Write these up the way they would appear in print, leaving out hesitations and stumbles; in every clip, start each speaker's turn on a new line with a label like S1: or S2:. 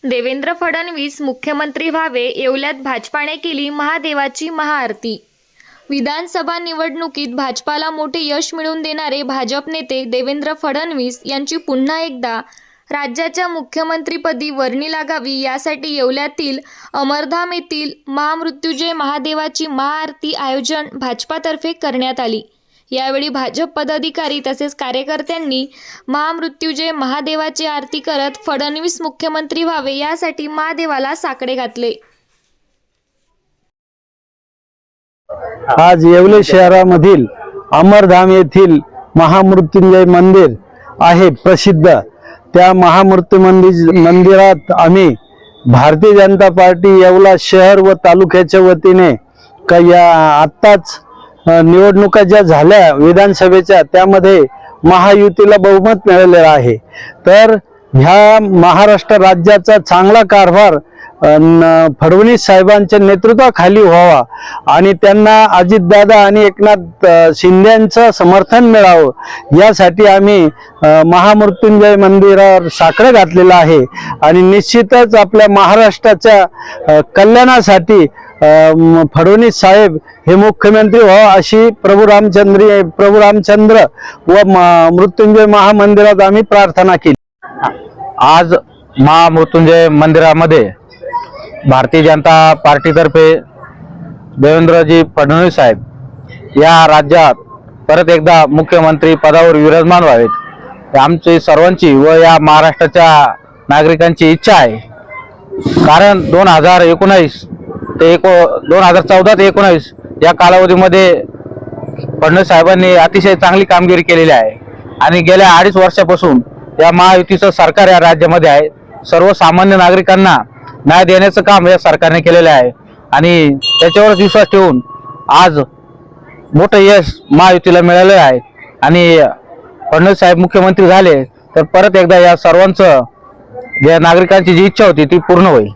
S1: देवेंद्र फडणवीस मुख्यमंत्री व्हावे येवल्यात भाजपाने केली महादेवाची महाआरती। विधानसभा निवडणुकीत भाजपाला मोठे यश मिळवून देणारे भाजप नेते देवेंद्र फडणवीस यांची पुन्हा एकदा राज्याच्या मुख्यमंत्रीपदी वर्णी लागावी यासाठी येवल्यातील अमरधाम येथील महामृत्युंजय महादेवाची महाआरती आयोजन भाजपातर्फे करण्यात आली। यावेळी भाजप पदाधिकारी तसेच कार्यकर्त्यांनी महामृत्युंजय महादेवाची आरती करत फडणवीस मुख्यमंत्री व्हावे यासाठी महादेवाला साकडे घातले।
S2: आज येवले शहरामधील अमरधाम येथील महामृत्युंजय मंदिर आहे प्रसिद्ध। त्या महामृत्युंजय मंदिरात आम्ही भारतीय जनता पार्टी येवला शहर व तालुक्याच्या वतीने आत्ताच निवडणुका ज्या झाल्या विधानसभेच्या त्यामध्ये महायुतीला बहुमत मिळालेलं आहे। तर ह्या महाराष्ट्र राज्याचा चांगला कारभार फडणवीस साहेबांच्या नेतृत्वाखाली व्हावा आणि त्यांना अजितदादा आणि एकनाथ शिंदेंचं समर्थन मिळावं यासाठी आम्ही महामृत्युंजय मंदिरावर साकडं घातलेलं आहे आणि निश्चितच आपल्या महाराष्ट्राच्या कल्याणासाठी फडणवीस साहेब हे मुख्यमंत्री व्हावं अशी प्रभू रामचंद्र व मृत्युंजय महामंदिरात आम्ही प्रार्थना केली।
S3: आज महामृत्युंजय मंदिरामध्ये भारतीय जनता पार्टीतर्फे देवेंद्रजी फडणवीस साहेब या राज्यात परत एकदा मुख्यमंत्री पदावर विराजमान व्हावेत आमची सर्वांची व या महाराष्ट्राच्या नागरिकांची इच्छा आहे। कारण 2019 ते 2014 ते 2019 या कालावधीमध्ये फडणवीस साहेबांनी अतिशय चांगली कामगिरी केलेली आहे आणि गेल्या 2.5 वर्षापासून या महायुतीचं सरकार या राज्यामध्ये आहे। सर्वसामान्य नागरिकांना न्याय देण्याचं काम या सरकारने केलेलं आहे आणि त्याच्यावरच विश्वास ठेवून आज मोठं यश महायुतीला मिळालं आहे आणि फडणवीस साहेब मुख्यमंत्री झाले तर परत एकदा या सर्वांचं या नागरिकांची जी इच्छा होती ती पूर्ण होईल।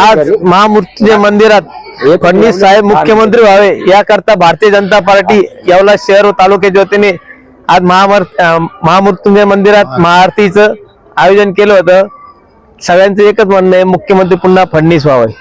S2: आज महामृत्युंजय मंदिरात फडणवीस साहेब मुख्यमंत्री व्हावे याकरता भारतीय जनता पार्टी येवला शहर व तालुक्याच्या वतीने आज महामृत्युंजय मंदिरात महाआरतीचं आयोजन केलं होतं। सगळ्यांचं एकच म्हणणं आहे मुख्यमंत्री पुन्हा फडणवीस व्हावे।